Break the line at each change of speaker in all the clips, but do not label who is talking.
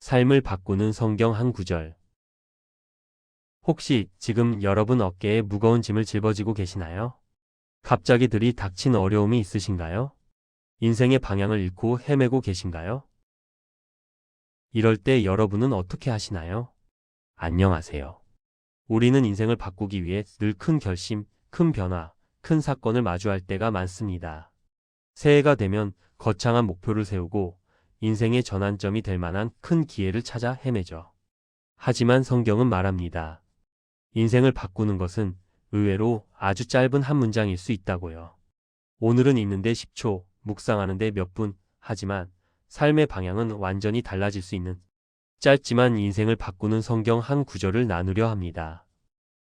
삶을 바꾸는 성경 한 구절. 혹시 지금 여러분 어깨에 무거운 짐을 짊어지고 계시나요? 갑자기 들이닥친 어려움이 있으신가요? 인생의 방향을 잃고 헤매고 계신가요? 이럴 때 여러분은 어떻게 하시나요? 안녕하세요. 우리는 인생을 바꾸기 위해 늘 큰 결심, 큰 변화, 큰 사건을 마주할 때가 많습니다. 새해가 되면 거창한 목표를 세우고 인생의 전환점이 될 만한 큰 기회를 찾아 헤매죠. 하지만 성경은 말합니다. 인생을 바꾸는 것은 의외로 아주 짧은 한 문장일 수 있다고요. 오늘은 읽는데 10초, 묵상하는데 몇 분, 하지만 삶의 방향은 완전히 달라질 수 있는 짧지만 인생을 바꾸는 성경 한 구절을 나누려 합니다.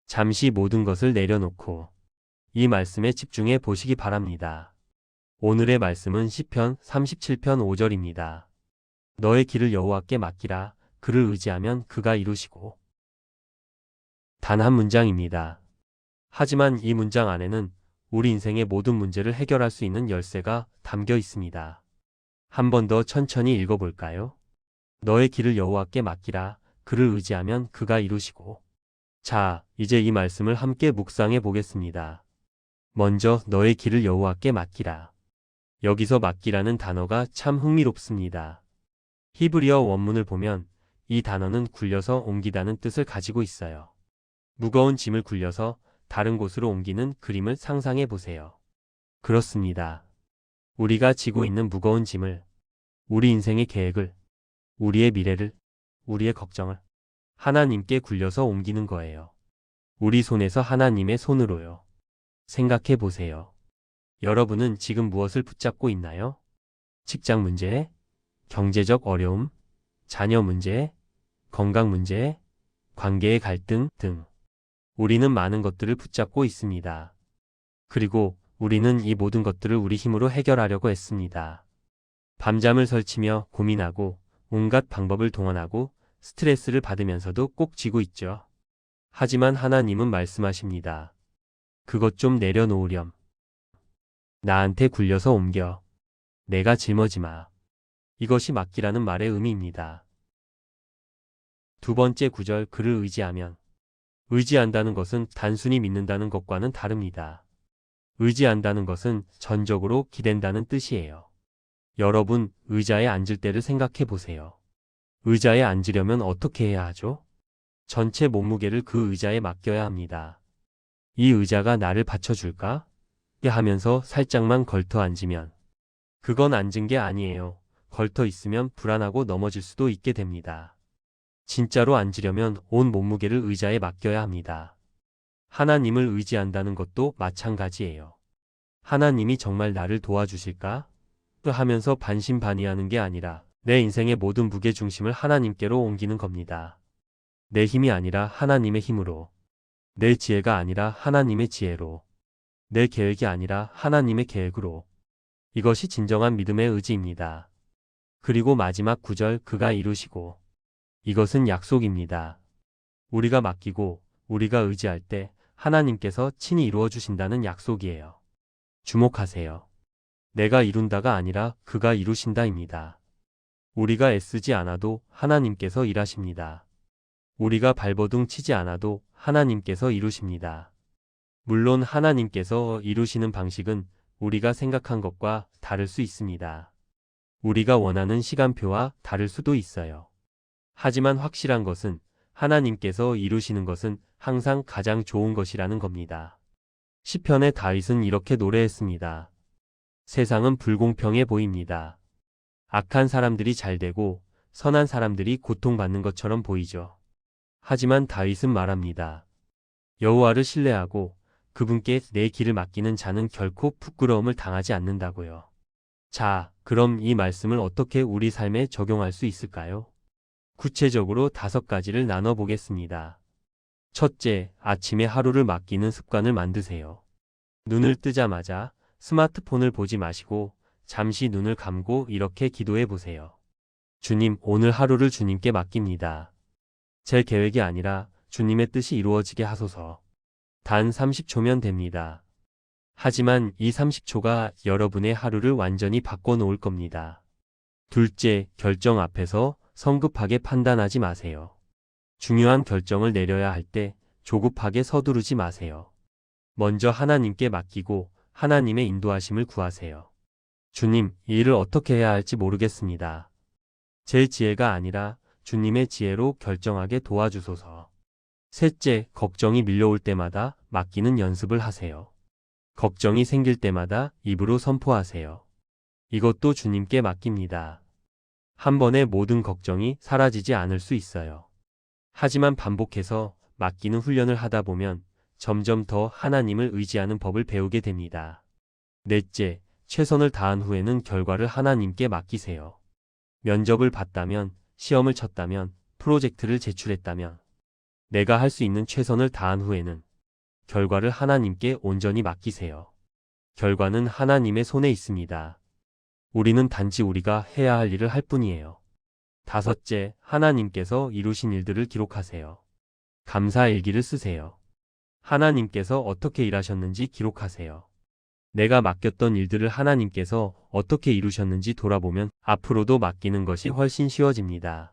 잠시 모든 것을 내려놓고 이 말씀에 집중해 보시기 바랍니다. 오늘의 말씀은 시편 37편 5절입니다. 너의 길을 여호와께 맡기라. 그를 의지하면 그가 이루시고. 단 한 문장입니다. 하지만 이 문장 안에는 우리 인생의 모든 문제를 해결할 수 있는 열쇠가 담겨 있습니다. 한 번 더 천천히 읽어볼까요? 너의 길을 여호와께 맡기라. 그를 의지하면 그가 이루시고. 자, 이제 이 말씀을 함께 묵상해 보겠습니다. 먼저 너의 길을 여호와께 맡기라. 여기서 맡기라는 단어가 참 흥미롭습니다. 히브리어 원문을 보면 이 단어는 굴려서 옮기다는 뜻을 가지고 있어요. 무거운 짐을 굴려서 다른 곳으로 옮기는 그림을 상상해 보세요. 그렇습니다. 우리가 지고 있는 무거운 짐을, 우리 인생의 계획을, 우리의 미래를, 우리의 걱정을 하나님께 굴려서 옮기는 거예요. 우리 손에서 하나님의 손으로요. 생각해 보세요. 여러분은 지금 무엇을 붙잡고 있나요? 직장 문제, 경제적 어려움, 자녀 문제, 건강 문제, 관계의 갈등 등. 우리는 많은 것들을 붙잡고 있습니다. 그리고 우리는 이 모든 것들을 우리 힘으로 해결하려고 했습니다. 밤잠을 설치며 고민하고 온갖 방법을 동원하고 스트레스를 받으면서도 꼭 쥐고 있죠. 하지만 하나님은 말씀하십니다. 그것 좀 내려놓으렴. 나한테 굴려서 옮겨. 내가 짊어지 마. 이것이 맡기라는 말의 의미입니다. 두 번째 구절 그를 의지하면. 의지한다는 것은 단순히 믿는다는 것과는 다릅니다. 의지한다는 것은 전적으로 기댄다는 뜻이에요. 여러분, 의자에 앉을 때를 생각해 보세요. 의자에 앉으려면 어떻게 해야 하죠? 전체 몸무게를 그 의자에 맡겨야 합니다. 이 의자가 나를 받쳐줄까? 하면서 살짝만 걸터 앉으면 그건 앉은 게 아니에요. 걸터 있으면 불안하고 넘어질 수도 있게 됩니다. 진짜로 앉으려면 온 몸무게를 의자에 맡겨야 합니다. 하나님을 의지한다는 것도 마찬가지예요. 하나님이 정말 나를 도와주실까? 하면서 반신반의하는 게 아니라 내 인생의 모든 무게중심을 하나님께로 옮기는 겁니다. 내 힘이 아니라 하나님의 힘으로, 내 지혜가 아니라 하나님의 지혜로, 내 계획이 아니라 하나님의 계획으로. 이것이 진정한 믿음의 의지입니다. 그리고 마지막 구절 그가 이루시고. 이것은 약속입니다. 우리가 맡기고 우리가 의지할 때 하나님께서 친히 이루어 주신다는 약속이에요. 주목하세요. 내가 이룬다가 아니라 그가 이루신다입니다. 우리가 애쓰지 않아도 하나님께서 일하십니다. 우리가 발버둥 치지 않아도 하나님께서 이루십니다. 물론 하나님께서 이루시는 방식은 우리가 생각한 것과 다를 수 있습니다. 우리가 원하는 시간표와 다를 수도 있어요. 하지만 확실한 것은 하나님께서 이루시는 것은 항상 가장 좋은 것이라는 겁니다. 시편의 다윗은 이렇게 노래했습니다. 세상은 불공평해 보입니다. 악한 사람들이 잘 되고 선한 사람들이 고통받는 것처럼 보이죠. 하지만 다윗은 말합니다. 여호와를 신뢰하고 그분께 내 길을 맡기는 자는 결코 부끄러움을 당하지 않는다고요. 자, 그럼 이 말씀을 어떻게 우리 삶에 적용할 수 있을까요? 구체적으로 5가지를 나눠보겠습니다. 첫째, 아침에 하루를 맡기는 습관을 만드세요. 눈을 뜨자마자 스마트폰을 보지 마시고 잠시 눈을 감고 이렇게 기도해 보세요. 주님, 오늘 하루를 주님께 맡깁니다. 제 계획이 아니라 주님의 뜻이 이루어지게 하소서. 단 30초면 됩니다. 하지만 이 30초가 여러분의 하루를 완전히 바꿔놓을 겁니다. 둘째, 결정 앞에서 성급하게 판단하지 마세요. 중요한 결정을 내려야 할 때 조급하게 서두르지 마세요. 먼저 하나님께 맡기고 하나님의 인도하심을 구하세요. 주님, 이 일을 어떻게 해야 할지 모르겠습니다. 제 지혜가 아니라 주님의 지혜로 결정하게 도와주소서. 셋째, 걱정이 밀려올 때마다 맡기는 연습을 하세요. 걱정이 생길 때마다 입으로 선포하세요. 이것도 주님께 맡깁니다. 한 번에 모든 걱정이 사라지지 않을 수 있어요. 하지만 반복해서 맡기는 훈련을 하다 보면 점점 더 하나님을 의지하는 법을 배우게 됩니다. 넷째, 최선을 다한 후에는 결과를 하나님께 맡기세요. 면접을 봤다면, 시험을 쳤다면, 프로젝트를 제출했다면, 내가 할 수 있는 최선을 다한 후에는 결과를 하나님께 온전히 맡기세요. 결과는 하나님의 손에 있습니다. 우리는 단지 우리가 해야 할 일을 할 뿐이에요. 다섯째, 하나님께서 이루신 일들을 기록하세요. 감사 일기를 쓰세요. 하나님께서 어떻게 일하셨는지 기록하세요. 내가 맡겼던 일들을 하나님께서 어떻게 이루셨는지 돌아보면 앞으로도 맡기는 것이 훨씬 쉬워집니다.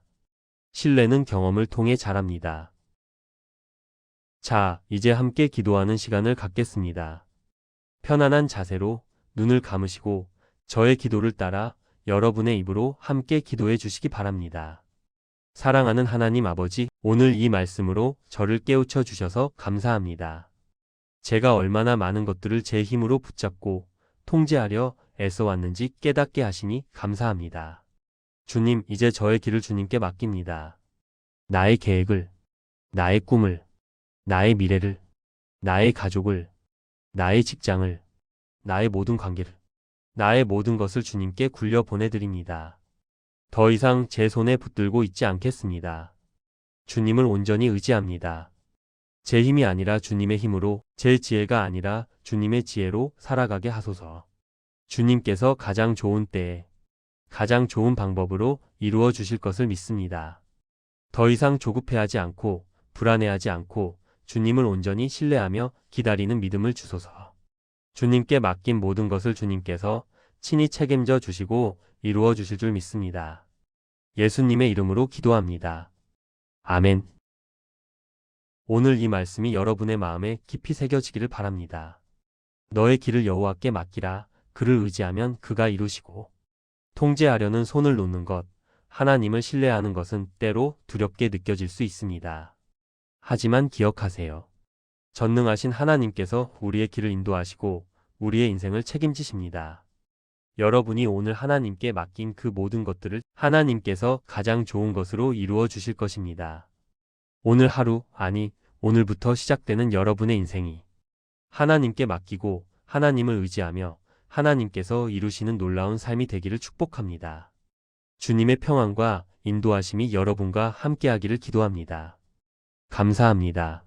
신뢰는 경험을 통해 자랍니다. 자, 이제 함께 기도하는 시간을 갖겠습니다. 편안한 자세로 눈을 감으시고 저의 기도를 따라 여러분의 입으로 함께 기도해 주시기 바랍니다. 사랑하는 하나님 아버지, 오늘 이 말씀으로 저를 깨우쳐 주셔서 감사합니다. 제가 얼마나 많은 것들을 제 힘으로 붙잡고 통제하려 애써왔는지 깨닫게 하시니 감사합니다. 주님, 이제 저의 길을 주님께 맡깁니다. 나의 계획을, 나의 꿈을, 나의 미래를, 나의 가족을, 나의 직장을, 나의 모든 관계를, 나의 모든 것을 주님께 굴려 보내드립니다. 더 이상 제 손에 붙들고 있지 않겠습니다. 주님을 온전히 의지합니다. 제 힘이 아니라 주님의 힘으로, 제 지혜가 아니라 주님의 지혜로 살아가게 하소서. 주님께서 가장 좋은 때에, 가장 좋은 방법으로 이루어 주실 것을 믿습니다. 더 이상 조급해하지 않고, 불안해하지 않고, 주님을 온전히 신뢰하며 기다리는 믿음을 주소서. 주님께 맡긴 모든 것을 주님께서 친히 책임져 주시고 이루어 주실 줄 믿습니다. 예수님의 이름으로 기도합니다. 아멘. 오늘 이 말씀이 여러분의 마음에 깊이 새겨지기를 바랍니다. 너의 길을 여호와께 맡기라. 그를 의지하면 그가 이루시고, 통제하려는 손을 놓는 것, 하나님을 신뢰하는 것은 때로 두렵게 느껴질 수 있습니다. 하지만 기억하세요. 전능하신 하나님께서 우리의 길을 인도하시고 우리의 인생을 책임지십니다. 여러분이 오늘 하나님께 맡긴 그 모든 것들을 하나님께서 가장 좋은 것으로 이루어 주실 것입니다. 오늘 하루, 아니, 오늘부터 시작되는 여러분의 인생이 하나님께 맡기고 하나님을 의지하며 하나님께서 이루시는 놀라운 삶이 되기를 축복합니다. 주님의 평안과 인도하심이 여러분과 함께하기를 기도합니다. 감사합니다.